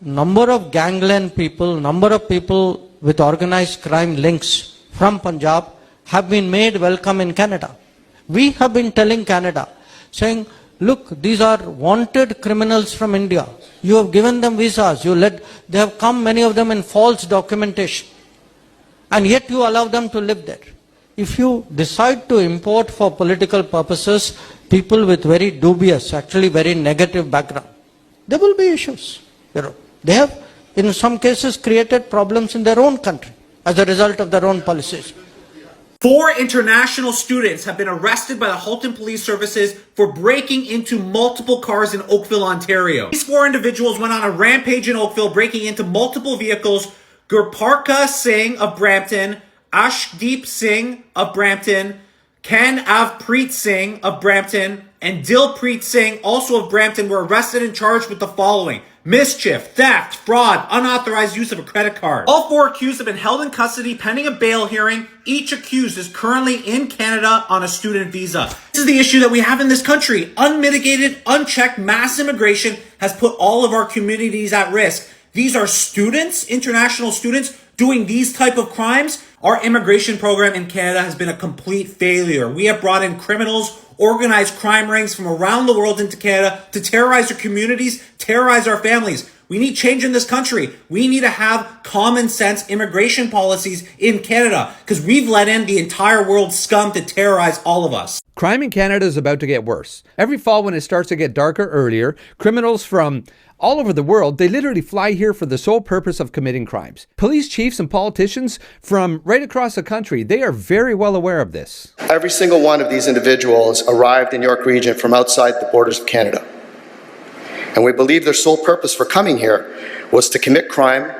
number of gangland people, number of people with organized crime links from Punjab have been made welcome in Canada. We have been telling Canada, saying, look, these are wanted criminals from India. You have given them visas. They have come, many of them, in false documentation. And yet you allow them to live there. If you decide to import for political purposes people with very dubious, actually very negative background, there will be issues. They have, in some cases, created problems in their own country as a result of their own policies. 4 international students have been arrested by the Halton Police Services for breaking into multiple cars in Oakville, Ontario. These 4 individuals went on a rampage in Oakville, breaking into multiple vehicles. Gurparka Singh of Brampton, Ashdeep Singh of Brampton, Ken Avpreet Singh of Brampton, and Dilpreet Singh, also of Brampton, were arrested and charged with the following: mischief, theft, fraud, unauthorized use of a credit card. All 4 accused have been held in custody pending a bail hearing. Each accused is currently in Canada on a student visa. This is the issue that we have in this country. Unmitigated, unchecked mass immigration has put all of our communities at risk. These are students, international students, doing these type of crimes. Our immigration program in Canada has been a complete failure. We have brought in criminals, organized crime rings from around the world into Canada to terrorize our communities, terrorize our families. We need change in this country. We need to have common sense immigration policies in Canada because we've let in the entire world's scum to terrorize all of us. Crime in Canada is about to get worse. Every fall when it starts to get darker earlier, criminals from all over the world, they literally fly here for the sole purpose of committing crimes. Police chiefs and politicians from right across the country, they are very well aware of this. Every single one of these individuals arrived in York Region from outside the borders of Canada. And we believe their sole purpose for coming here was to commit crime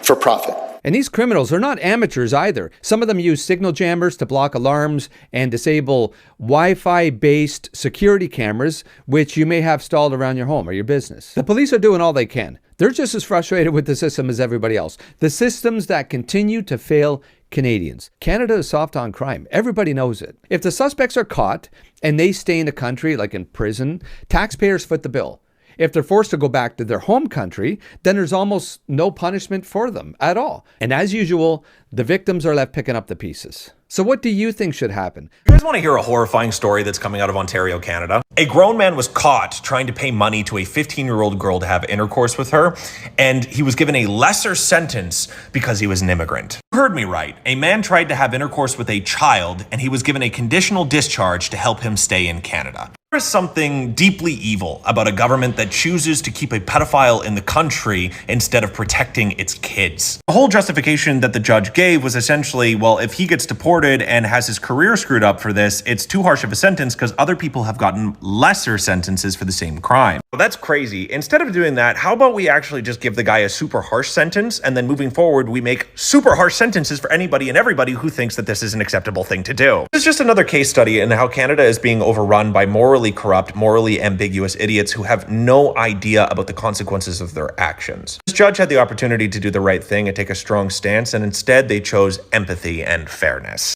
for profit. And these criminals are not amateurs either. Some of them use signal jammers to block alarms and disable Wi-Fi based security cameras, which you may have stalled around your home or your business. The police are doing all they can. They're just as frustrated with the system as everybody else. The systems that continue to fail Canadians. Canada is soft on crime. Everybody knows it. If the suspects are caught and they stay in the country, like in prison, taxpayers foot the bill. If they're forced to go back to their home country, then there's almost no punishment for them at all. And as usual, the victims are left picking up the pieces. So what do you think should happen? You guys want to hear a horrifying story that's coming out of Ontario, Canada? A grown man was caught trying to pay money to a 15-year-old girl to have intercourse with her, and he was given a lesser sentence because he was an immigrant. You heard me right. A man tried to have intercourse with a child, and he was given a conditional discharge to help him stay in Canada. There is something deeply evil about a government that chooses to keep a pedophile in the country instead of protecting its kids. The whole justification that the judge gave was essentially, well, if he gets deported and has his career screwed up for this, it's too harsh of a sentence because other people have gotten lesser sentences for the same crime. Well, that's crazy. Instead of doing that, how about we actually just give the guy a super harsh sentence, and then moving forward, we make super harsh sentences for anybody and everybody who thinks that this is an acceptable thing to do. This is just another case study in how Canada is being overrun by morally corrupt, morally ambiguous idiots who have no idea about the consequences of their actions. This judge had the opportunity to do the right thing and take a strong stance, and instead they chose empathy and fairness.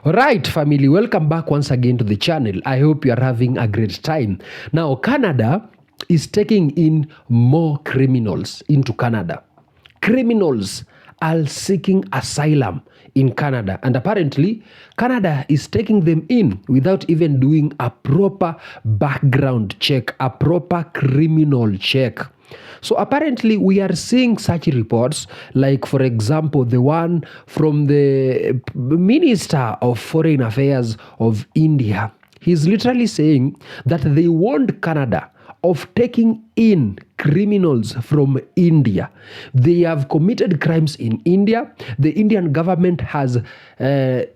Alright, family, welcome back once again to the channel. I hope you are having a great time. Now, Canada is taking in more criminals into Canada. Criminals are seeking asylum in Canada, and apparently Canada is taking them in without even doing a proper background check, a proper criminal check. So apparently we are seeing such reports, like for example the one from the Minister of Foreign Affairs of India. He's literally saying that they warned Canada of taking in criminals from India. They have committed crimes in India. The Indian government has a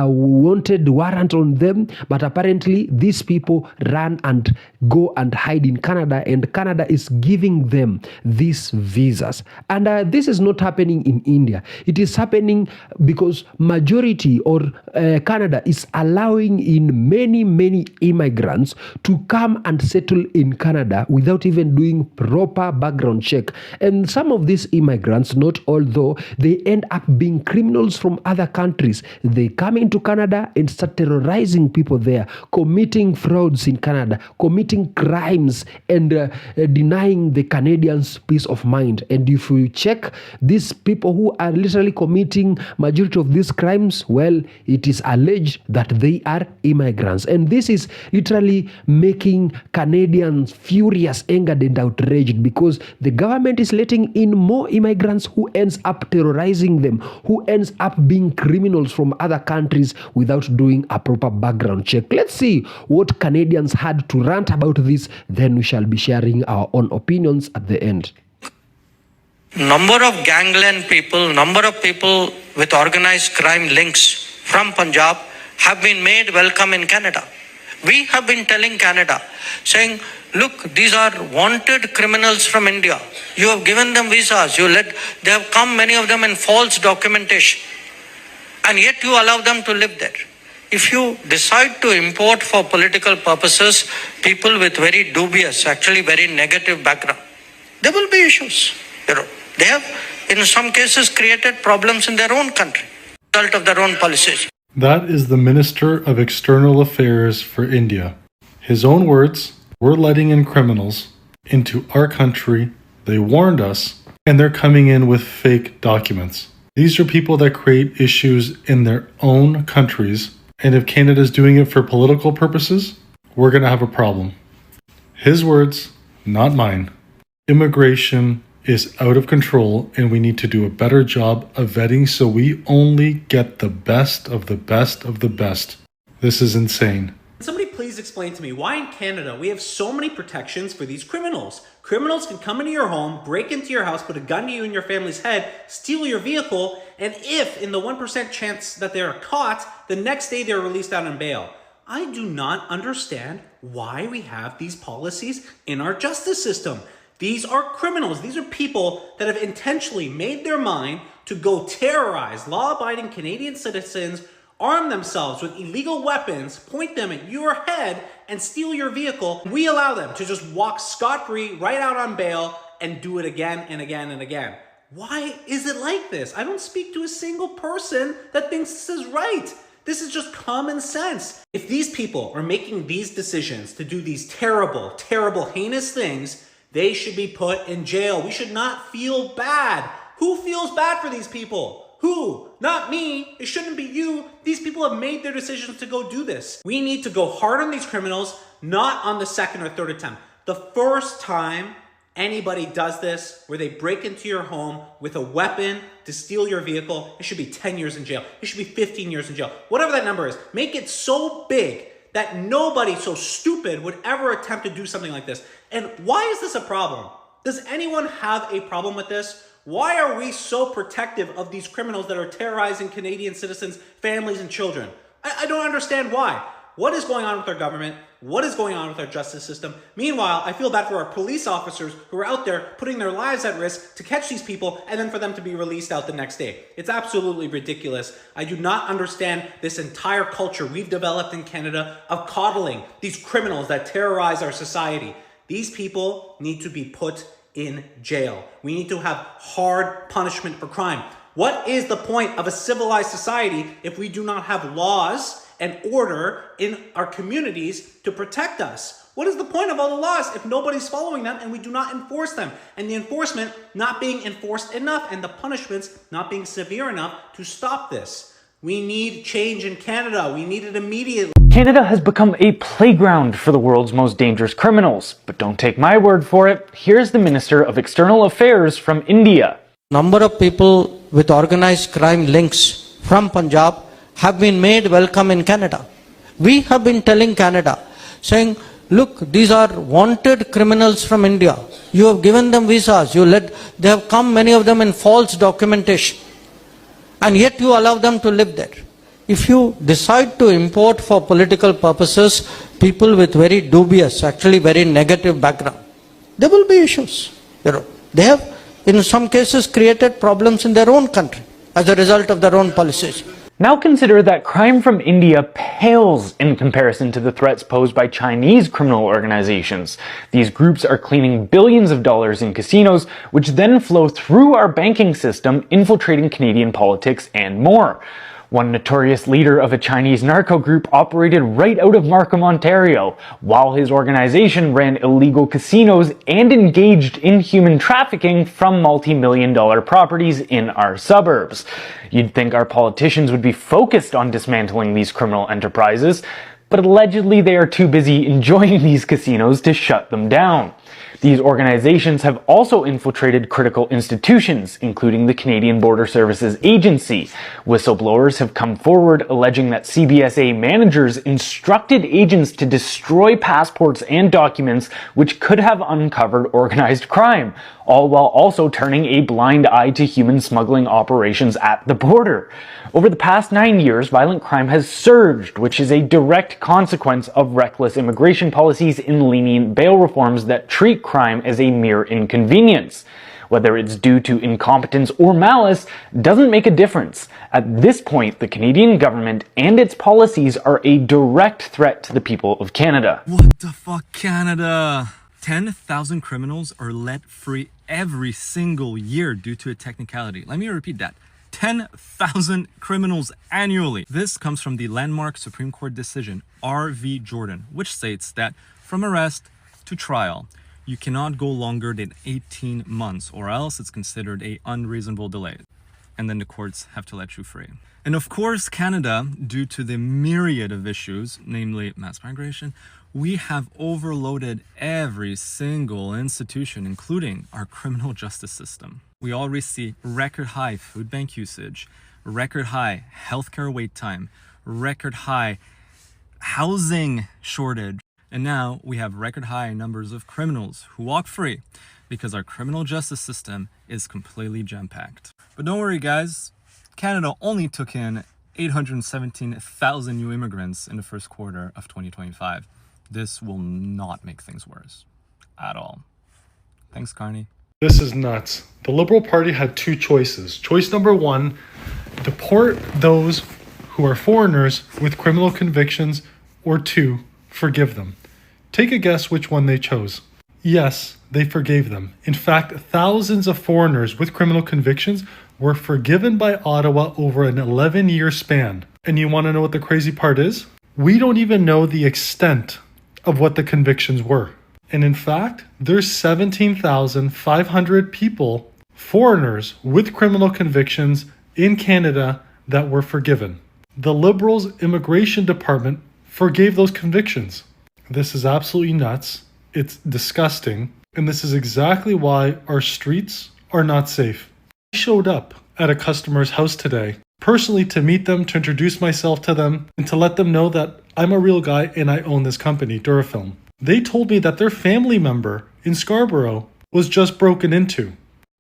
wanted warrant on them, but apparently these people run and go and hide in Canada, and Canada is giving them these visas. And this is not happening in India. It is happening because majority or Canada is allowing in many immigrants to come and settle in Canada without even doing proper background check. And some of these immigrants, not all though, they end up being criminals from other countries. They come into Canada and start terrorizing people there, committing frauds in Canada, committing crimes, and denying the Canadians peace of mind. And if you check these people who are literally committing majority of these crimes, well, it is alleged that they are immigrants. And this is literally making Canadians furious, angered, and outraged, because the government is letting in more immigrants who ends up terrorizing them, who ends up being criminals from other countries without doing a proper background check. Let's see what Canadians had to rant about this, then we shall be sharing our own opinions at the end. Number of gangland people, number of people with organized crime links from Punjab have been made welcome in Canada. We have been telling Canada, saying, look, these are wanted criminals from India. You have given them visas. They have come, many of them, in false documentation. And yet you allow them to live there. If you decide to import for political purposes people with very dubious, actually very negative background, there will be issues. They have, in some cases, created problems in their own country, result of their own policies. That is the Minister of External Affairs for India. His own words, we're letting in criminals into our country. They warned us, and they're coming in with fake documents. These are people that create issues in their own countries, and if Canada's doing it for political purposes, we're going to have a problem. His words, not mine. Immigration is out of control, and we need to do a better job of vetting so we only get the best of the best of the best. This is insane. Somebody please explain to me why in Canada we have so many protections for these criminals. Criminals can come into your home, break into your house, put a gun to you and your family's head, steal your vehicle, and if in the 1% chance that they are caught, the next day they're released out on bail. I do not understand why we have these policies in our justice system. These are criminals. These are people that have intentionally made their mind to go terrorize law-abiding Canadian citizens, arm themselves with illegal weapons, point them at your head, and steal your vehicle. We allow them to just walk scot-free right out on bail and do it again and again and again. Why is it like this? I don't speak to a single person that thinks this is right. This is just common sense. If these people are making these decisions to do these terrible, terrible, heinous things, they should be put in jail. We should not feel bad. Who feels bad for these people? Who? Not me. It shouldn't be you. These people have made their decisions to go do this. We need to go hard on these criminals, not on the second or third attempt. The first time anybody does this, where they break into your home with a weapon to steal your vehicle, it should be 10 years in jail. It should be 15 years in jail. Whatever that number is, make it so big that nobody so stupid would ever attempt to do something like this. And why is this a problem? Does anyone have a problem with this? Why are we so protective of these criminals that are terrorizing Canadian citizens, families, and children? I don't understand why. What is going on with our government? What is going on with our justice system? Meanwhile, I feel bad for our police officers who are out there putting their lives at risk to catch these people and then for them to be released out the next day. It's absolutely ridiculous. I do not understand this entire culture we've developed in Canada of coddling these criminals that terrorize our society. These people need to be put in jail. We need to have hard punishment for crime. What is the point of a civilized society if we do not have laws and order in our communities to protect us? What is the point of all the laws if nobody's following them and we do not enforce them? And the enforcement not being enforced enough and the punishments not being severe enough to stop this. We need change in Canada. We need it immediately. Canada has become a playground for the world's most dangerous criminals. But don't take my word for it. Here's the Minister of External Affairs from India. Number of people with organized crime links from Punjab have been made welcome in Canada. We have been telling Canada, saying, look, these are wanted criminals from India. You have given them visas. They have come, many of them, in false documentation. And yet you allow them to live there. If you decide to import for political purposes people with very dubious, actually very negative background, there will be issues. They have, in some cases, created problems in their own country as a result of their own policies. Now consider that crime from India pales in comparison to the threats posed by Chinese criminal organizations. These groups are cleaning billions of dollars in casinos, which then flow through our banking system, infiltrating Canadian politics and more. One notorious leader of a Chinese narco group operated right out of Markham, Ontario, while his organization ran illegal casinos and engaged in human trafficking from multi-million-dollar properties in our suburbs. You'd think our politicians would be focused on dismantling these criminal enterprises, but allegedly they are too busy enjoying these casinos to shut them down. These organizations have also infiltrated critical institutions, including the Canadian Border Services Agency. Whistleblowers have come forward alleging that CBSA managers instructed agents to destroy passports and documents which could have uncovered organized crime, all while also turning a blind eye to human smuggling operations at the border. Over the past 9 years, violent crime has surged, which is a direct consequence of reckless immigration policies and lenient bail reforms that treat crime as a mere inconvenience. Whether it's due to incompetence or malice doesn't make a difference. At this point, the Canadian government and its policies are a direct threat to the people of Canada. What the fuck, Canada? 10,000 criminals are let free every single year due to a technicality. Let me repeat that. 10,000 criminals annually. This comes from the landmark Supreme Court decision, R.V. Jordan, which states that from arrest to trial, you cannot go longer than 18 months or else it's considered an unreasonable delay. And then the courts have to let you free. And of course, Canada, due to the myriad of issues, namely mass migration, we have overloaded every single institution, including our criminal justice system. We already see record high food bank usage, record high healthcare wait time, record high housing shortage. And now we have record high numbers of criminals who walk free because our criminal justice system is completely jam-packed. But don't worry, guys. Canada only took in 817,000 new immigrants in the first quarter of 2025. This will not make things worse at all. Thanks, Carney. This is nuts. The Liberal Party had two choices. Choice number one, deport those who are foreigners with criminal convictions, or two, forgive them. Take a guess which one they chose. Yes, they forgave them. In fact, thousands of foreigners with criminal convictions were forgiven by Ottawa over an 11-year span. And you want to know what the crazy part is? We don't even know the extent of what the convictions were. And in fact, there's 17,500 people, foreigners with criminal convictions in Canada that were forgiven. The Liberals' immigration department forgave those convictions. This is absolutely nuts. It's disgusting. And this is exactly why our streets are not safe. I showed up at a customer's house today, personally to meet them, to introduce myself to them, and to let them know that I'm a real guy and I own this company, Durafilm. They told me that their family member in Scarborough was just broken into.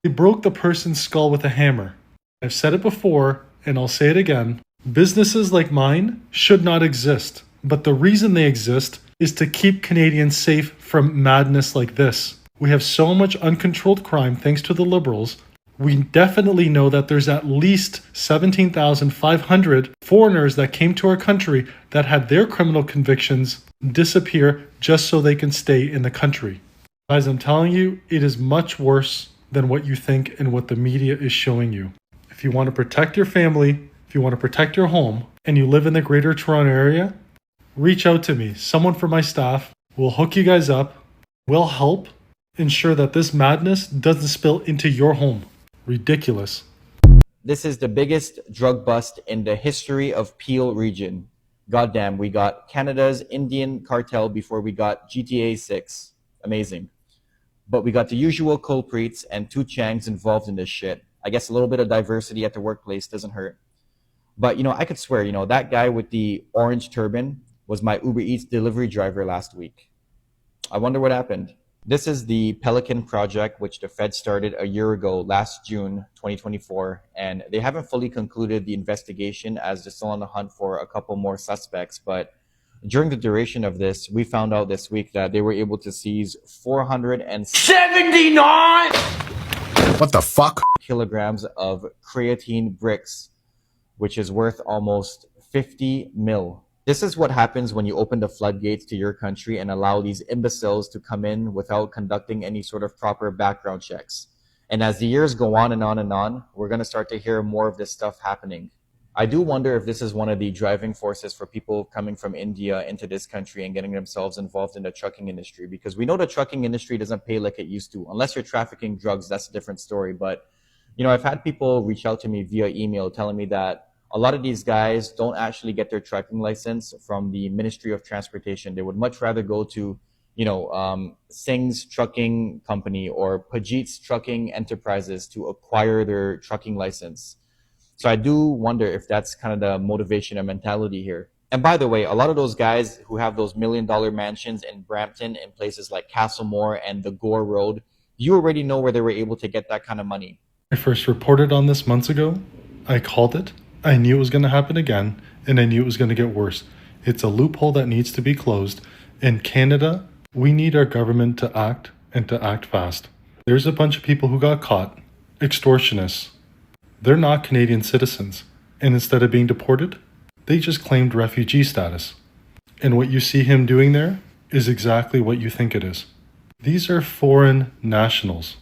They broke the person's skull with a hammer. I've said it before, and I'll say it again. Businesses like mine should not exist. But the reason they exist is to keep Canadians safe from madness like this. We have so much uncontrolled crime thanks to the Liberals. We definitely know that there's at least 17,500 foreigners that came to our country that had their criminal convictions disappear just so they can stay in the country. Guys, I'm telling you, it is much worse than what you think and what the media is showing you. If you want to protect your family, if you want to protect your home, and you live in the Greater Toronto area, reach out to me. Someone from my staff will hook you guys up, will help ensure that this madness doesn't spill into your home. Ridiculous. This is the biggest drug bust in the history of Peel region. Goddamn, we got Canada's Indian cartel before we got GTA 6. Amazing. But we got the usual culprits and two Changs involved in this shit. I guess a little bit of diversity at the workplace doesn't hurt. But, I could swear, that guy with the orange turban was my Uber Eats delivery driver last week. I wonder what happened. This is the Pelican project, which the Fed started a year ago, last June 2024, and they haven't fully concluded the investigation as they're still on the hunt for a couple more suspects. But during the duration of this, we found out this week that they were able to seize 479 what the fuck? kilograms of creatine bricks. which is worth almost 50 mil. This is what happens when you open the floodgates to your country and allow these imbeciles to come in without conducting any sort of proper background checks. And as the years go on and on and on, we're going to start to hear more of this stuff happening. I do wonder if this is one of the driving forces for people coming from India into this country and getting themselves involved in the trucking industry, because we know the trucking industry doesn't pay like it used to. Unless you're trafficking drugs, that's a different story. But, I've had people reach out to me via email telling me that a lot of these guys don't actually get their trucking license from the Ministry of Transportation. They would much rather go to, Singh's trucking company or Pajit's trucking enterprises to acquire their trucking license. So I do wonder if that's kind of the motivation and mentality here. And by the way, a lot of those guys who have those $1 million mansions in Brampton and places like Castlemore and the Gore Road, you already know where they were able to get that kind of money. I first reported on this months ago. I called it. I knew it was going to happen again, and I knew it was going to get worse. It's a loophole that needs to be closed. In Canada, we need our government to act, and to act fast. There's a bunch of people who got caught, extortionists. They're not Canadian citizens, and instead of being deported, they just claimed refugee status. And what you see him doing there is exactly what you think it is. These are foreign nationals.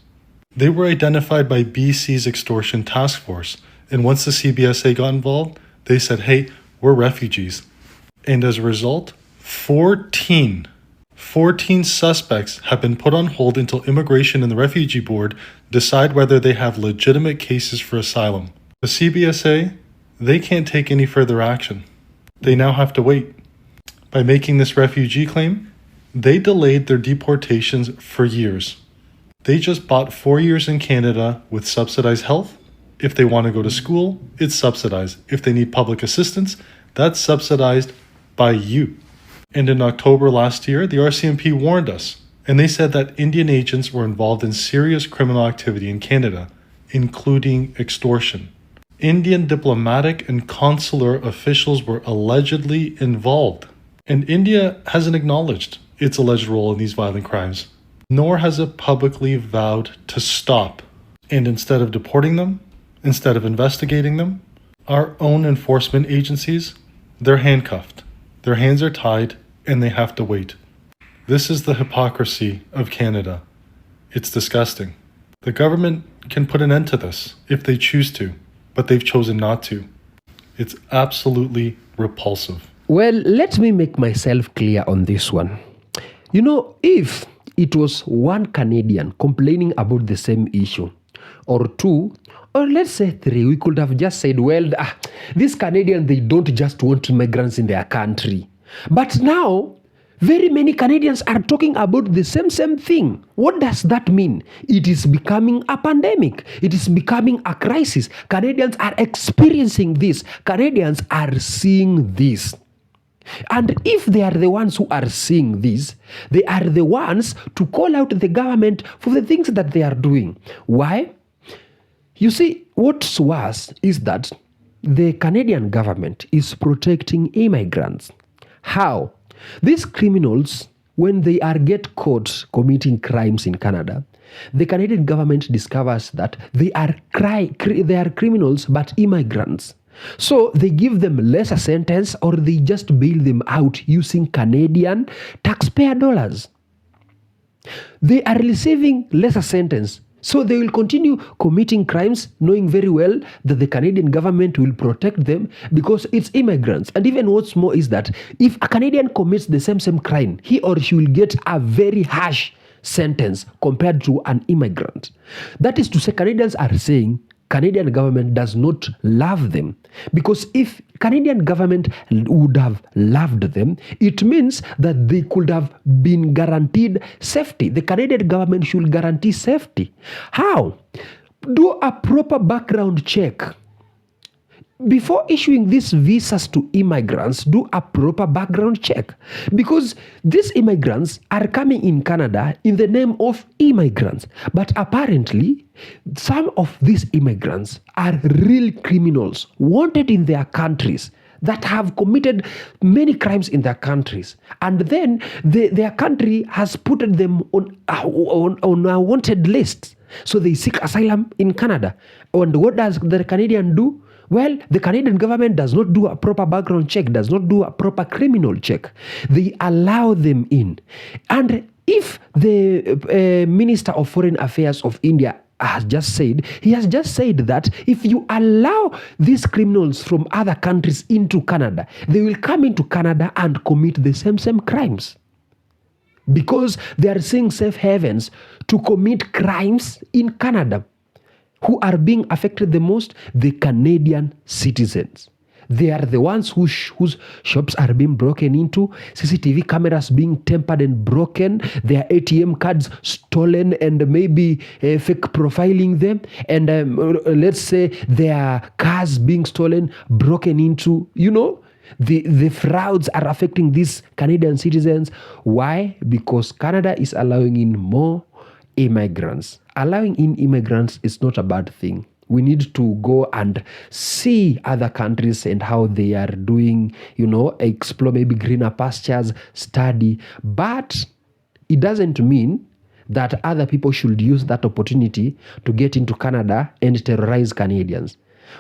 They were identified by BC's extortion task force, and once the CBSA got involved, they said, hey, we're refugees. And as a result, 14 suspects have been put on hold until Immigration and the Refugee Board decide whether they have legitimate cases for asylum. The CBSA, they can't take any further action. They now have to wait. By making this refugee claim, they delayed their deportations for years. They just bought 4 years in Canada with subsidized health. If they want to go to school, it's subsidized. If they need public assistance, that's subsidized by you. And in October last year, the RCMP warned us, and they said that Indian agents were involved in serious criminal activity in Canada, including extortion. Indian diplomatic and consular officials were allegedly involved. And India hasn't acknowledged its alleged role in these violent crimes, nor has it publicly vowed to stop. And instead of deporting them, instead of investigating them, our own enforcement agencies, they're handcuffed. Their hands are tied, and they have to wait. This is the hypocrisy of Canada. It's disgusting. The government can put an end to this if they choose to, but they've chosen not to. It's absolutely repulsive. Well, let me make myself clear on this one. If it was one Canadian complaining about the same issue, or two, or let's say three, we could have just said, well, these Canadians, they don't just want immigrants in their country. But now, very many Canadians are talking about the same thing. What does that mean? It is becoming a pandemic. It is becoming a crisis. Canadians are experiencing this. Canadians are seeing this. And if they are the ones who are seeing this, they are the ones to call out the government for the things that they are doing. Why? You see, what's worse is that the Canadian government is protecting immigrants. How? These criminals, when they get caught committing crimes in Canada, the Canadian government discovers that they are criminals but immigrants. So they give them lesser sentence, or they just bail them out using Canadian taxpayer dollars. They are receiving lesser sentence, so they will continue committing crimes, knowing very well that the Canadian government will protect them because it's immigrants. And even what's more is that if a Canadian commits the same crime, he or she will get a very harsh sentence compared to an immigrant. That is to say, Canadians are saying Canadian government does not love them, because if Canadian government would have loved them, it means that they could have been guaranteed safety. The Canadian government should guarantee safety. How? Do a proper background check. Before issuing these visas to immigrants, do a proper background check, because these immigrants are coming in Canada in the name of immigrants. But apparently, some of these immigrants are real criminals wanted in their countries that have committed many crimes in their countries. And then their country has put them on a wanted list. So they seek asylum in Canada. And what does the Canadian do? Well, the Canadian government does not do a proper background check, does not do a proper criminal check. They allow them in. And if the Minister of Foreign Affairs of India has just said that if you allow these criminals from other countries into Canada, they will come into Canada and commit the same crimes. Because they are seeing safe havens to commit crimes in Canada. Who are being affected the most? The Canadian citizens. They are the ones whose shops are being broken into, CCTV cameras being tampered and broken, their ATM cards stolen and maybe fake profiling them, and let's say their cars being stolen, broken into, The frauds are affecting these Canadian citizens. Why? Because Canada is allowing in more immigrants. Allowing in immigrants is not a bad thing. We need to go and see other countries and how they are doing, explore maybe greener pastures, study. But it doesn't mean that other people should use that opportunity to get into Canada and terrorize Canadians.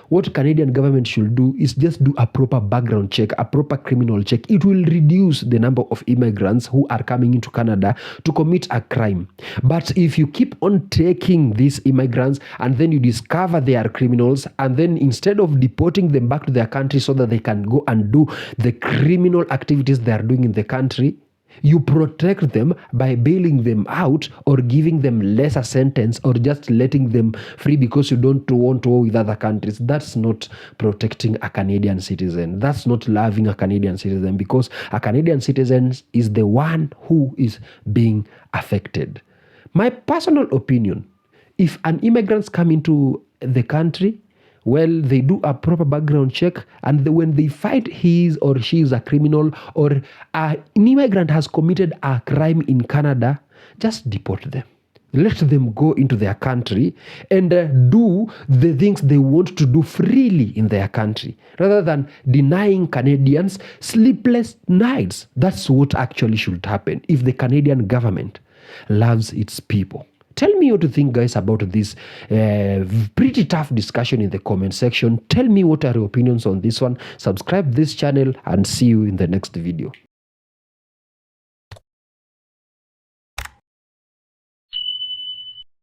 What Canadian government should do is just do a proper background check, a proper criminal check. It will reduce the number of immigrants who are coming into Canada to commit a crime. But if you keep on taking these immigrants and then you discover they are criminals, and then instead of deporting them back to their country so that they can go and do the criminal activities they are doing in the country, you protect them by bailing them out or giving them lesser sentence or just letting them free because you don't want to war with other countries. That's not protecting a Canadian citizen. That's not loving a Canadian citizen, because a Canadian citizen is the one who is being affected. My personal opinion, if an immigrant come into the country, well, they do a proper background check, and when they find he is or she is a criminal or an immigrant has committed a crime in Canada, just deport them. Let them go into their country and do the things they want to do freely in their country, rather than denying Canadians sleepless nights. That's what actually should happen if the Canadian government loves its people. Tell me what you think, guys, about this pretty tough discussion in the comment section. Tell me what are your opinions on this one. Subscribe this channel and see you in the next video.